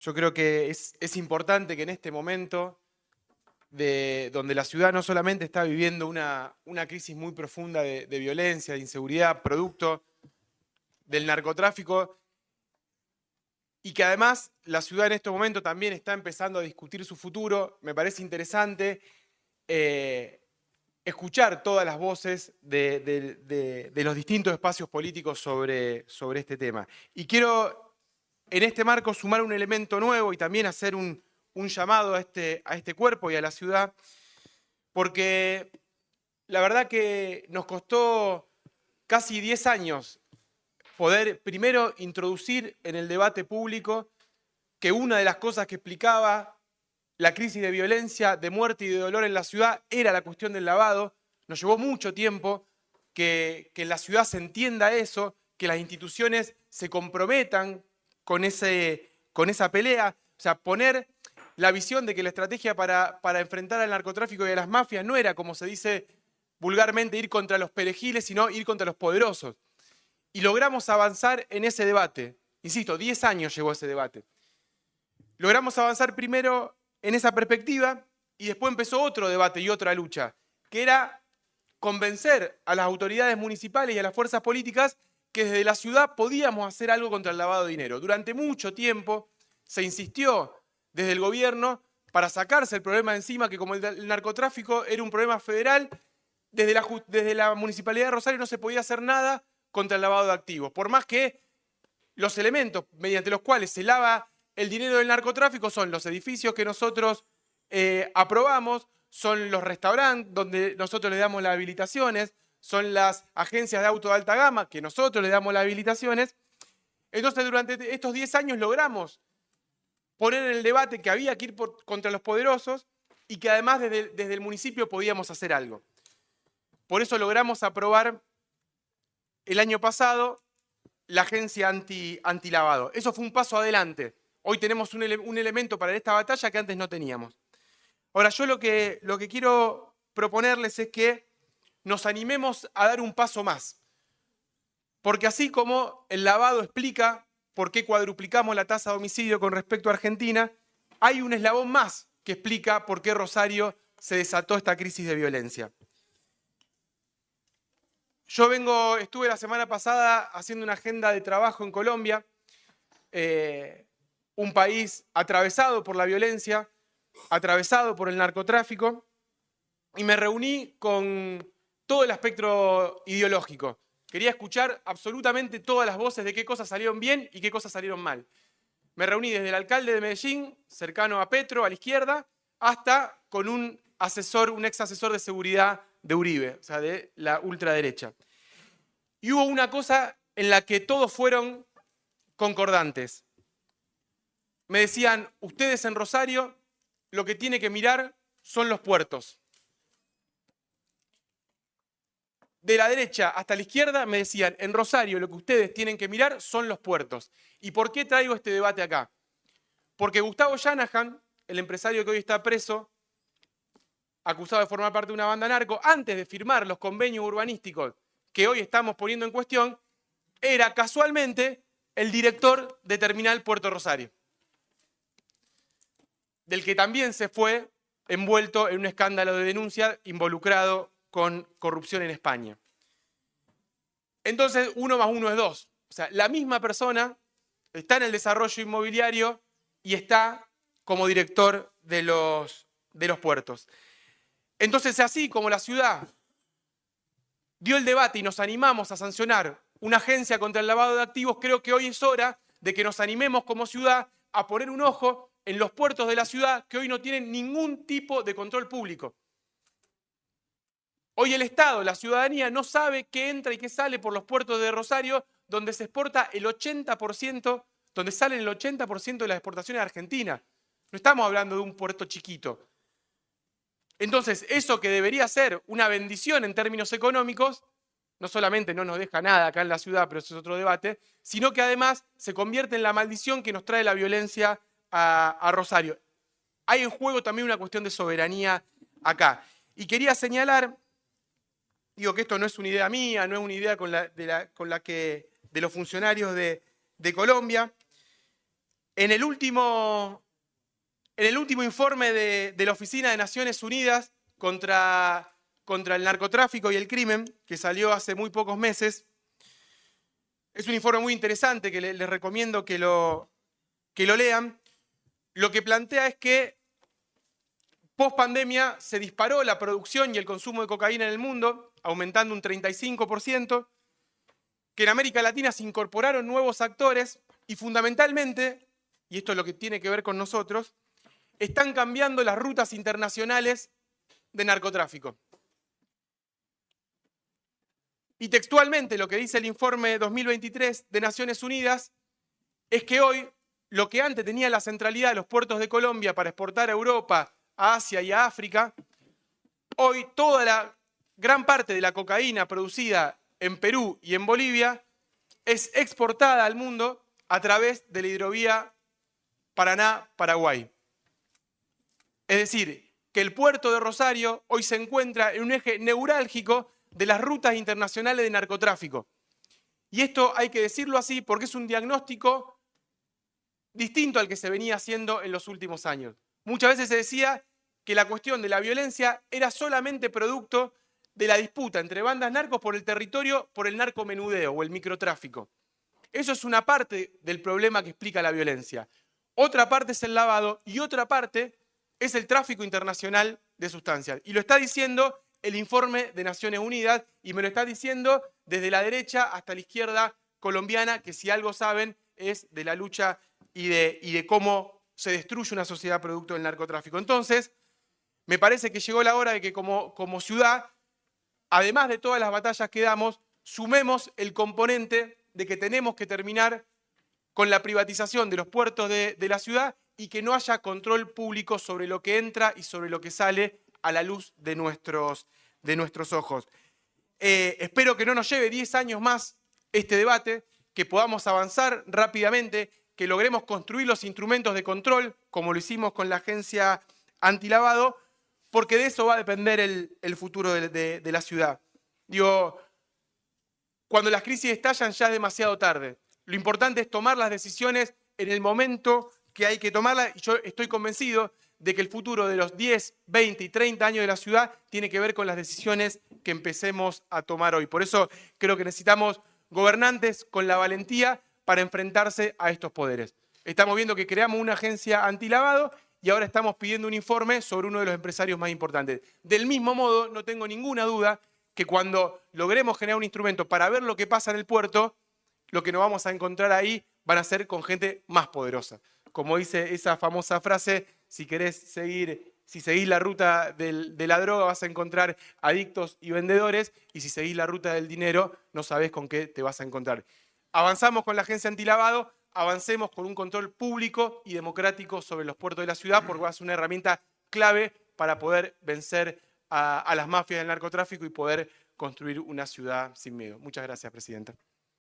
Yo creo que es importante que en este momento, donde la ciudad no solamente está viviendo una crisis muy profunda de violencia, de inseguridad, producto del narcotráfico, y que además la ciudad en este momento también está empezando a discutir su futuro, me parece interesante eh, escuchar todas las voces de los distintos espacios políticos sobre este tema. Y quiero en este marco sumar un elemento nuevo y también hacer un llamado a este cuerpo y a la ciudad, porque la verdad que nos costó casi 10 años poder primero introducir en el debate público que una de las cosas que explicaba la crisis de violencia, de muerte y de dolor en la ciudad era la cuestión del lavado. Nos llevó mucho tiempo que en la ciudad se entienda eso, que las instituciones se comprometan con esa pelea. O sea, poner la visión de que la estrategia para enfrentar al narcotráfico y a las mafias no era, como se dice vulgarmente, ir contra los perejiles, sino ir contra los poderosos. Y logramos avanzar en ese debate. Insisto, 10 años llevó ese debate. Logramos avanzar primero en esa perspectiva y después empezó otro debate y otra lucha, que era convencer a las autoridades municipales y a las fuerzas políticas que desde la ciudad podíamos hacer algo contra el lavado de dinero. Durante mucho tiempo se insistió desde el gobierno para sacarse el problema de encima, que como el narcotráfico era un problema federal, desde la Municipalidad de Rosario no se podía hacer nada contra el lavado de activos. Por más que los elementos mediante los cuales se lava el dinero del narcotráfico son los edificios que nosotros aprobamos, son los restaurantes donde nosotros le damos las habilitaciones, son las agencias de auto de alta gama que nosotros le damos las habilitaciones. Entonces, durante estos 10 años logramos poner en el debate que había que ir contra los poderosos y que además desde el municipio podíamos hacer algo. Por eso logramos aprobar el año pasado la agencia antilavado. Eso fue un paso adelante. Hoy tenemos un elemento para esta batalla que antes no teníamos. Ahora, yo lo que quiero proponerles es que nos animemos a dar un paso más. Porque así como el lavado explica por qué cuadruplicamos la tasa de homicidio con respecto a Argentina, hay un eslabón más que explica por qué Rosario se desató esta crisis de violencia. Estuve la semana pasada haciendo una agenda de trabajo en Colombia, un país atravesado por la violencia, atravesado por el narcotráfico, y me reuní con todo el espectro ideológico. Quería escuchar absolutamente todas las voces de qué cosas salieron bien y qué cosas salieron mal. Me reuní desde el alcalde de Medellín, cercano a Petro, a la izquierda, hasta con un ex asesor de seguridad de Uribe, o sea, de la ultraderecha. Y hubo una cosa en la que todos fueron concordantes. Me decían, ustedes en Rosario lo que tienen que mirar son los puertos. De la derecha hasta la izquierda me decían, en Rosario lo que ustedes tienen que mirar son los puertos. ¿Y por qué traigo este debate acá? Porque Gustavo Shanahan, el empresario que hoy está preso, acusado de formar parte de una banda narco, antes de firmar los convenios urbanísticos que hoy estamos poniendo en cuestión, era casualmente el director de Terminal Puerto Rosario, del que también se fue envuelto en un escándalo de denuncia involucrado con corrupción en España. Entonces, 1 más 1 es 2. O sea, la misma persona está en el desarrollo inmobiliario y está como director de los puertos. Entonces, así como la ciudad dio el debate y nos animamos a sancionar una agencia contra el lavado de activos, creo que hoy es hora de que nos animemos como ciudad a poner un ojo en los puertos de la ciudad que hoy no tienen ningún tipo de control público. Hoy el Estado, la ciudadanía, no sabe qué entra y qué sale por los puertos de Rosario, donde se exporta el 80%, donde salen el 80% de las exportaciones de Argentina. No estamos hablando de un puerto chiquito. Entonces, eso que debería ser una bendición en términos económicos, no solamente no nos deja nada acá en la ciudad, pero eso es otro debate, sino que además se convierte en la maldición que nos trae la violencia a Rosario. Hay en juego también una cuestión de soberanía acá. Y quería señalar, digo que esto no es una idea mía, no es una idea de los funcionarios de Colombia, En el último informe de la Oficina de Naciones Unidas contra el narcotráfico y el crimen, que salió hace muy pocos meses, es un informe muy interesante que les recomiendo que lo lean. Lo que plantea es que post pandemia se disparó la producción y el consumo de cocaína en el mundo, aumentando un 35%, que en América Latina se incorporaron nuevos actores y fundamentalmente, y esto es lo que tiene que ver con nosotros, están cambiando las rutas internacionales de narcotráfico. Y textualmente lo que dice el informe 2023 de Naciones Unidas es que hoy lo que antes tenía la centralidad de los puertos de Colombia para exportar a Europa, a Asia y a África, hoy toda la gran parte de la cocaína producida en Perú y en Bolivia es exportada al mundo a través de la hidrovía Paraná-Paraguay. Es decir, que el puerto de Rosario hoy se encuentra en un eje neurálgico de las rutas internacionales de narcotráfico. Y esto hay que decirlo así porque es un diagnóstico distinto al que se venía haciendo en los últimos años. Muchas veces se decía que la cuestión de la violencia era solamente producto de la disputa entre bandas narcos por el territorio, por el narcomenudeo o el microtráfico. Eso es una parte del problema que explica la violencia. Otra parte es el lavado y otra parte es el tráfico internacional de sustancias. Y lo está diciendo el informe de Naciones Unidas y me lo está diciendo desde la derecha hasta la izquierda colombiana, que si algo saben es de la lucha y de cómo se destruye una sociedad producto del narcotráfico. Entonces, me parece que llegó la hora de que como ciudad, además de todas las batallas que damos, sumemos el componente de que tenemos que terminar con la privatización de los puertos de la ciudad y que no haya control público sobre lo que entra y sobre lo que sale a la luz de nuestros ojos. Espero que no nos lleve 10 años más este debate, que podamos avanzar rápidamente, que logremos construir los instrumentos de control, como lo hicimos con la agencia antilavado, porque de eso va a depender el futuro de la ciudad. Digo, cuando las crisis estallan ya es demasiado tarde. Lo importante es tomar las decisiones en el momento que hay que tomarlas, y yo estoy convencido de que el futuro de los 10, 20 y 30 años de la ciudad tiene que ver con las decisiones que empecemos a tomar hoy. Por eso creo que necesitamos gobernantes con la valentía para enfrentarse a estos poderes. Estamos viendo que creamos una agencia antilavado y ahora estamos pidiendo un informe sobre uno de los empresarios más importantes. Del mismo modo, no tengo ninguna duda que cuando logremos generar un instrumento para ver lo que pasa en el puerto, lo que nos vamos a encontrar ahí van a ser con gente más poderosa. Como dice esa famosa frase, si seguís la ruta de la droga vas a encontrar adictos y vendedores, y si seguís la ruta del dinero no sabés con qué te vas a encontrar. Avanzamos con la agencia antilavado, avancemos con un control público y democrático sobre los puertos de la ciudad, porque va a ser una herramienta clave para poder vencer a las mafias del narcotráfico y poder construir una ciudad sin miedo. Muchas gracias, Presidenta.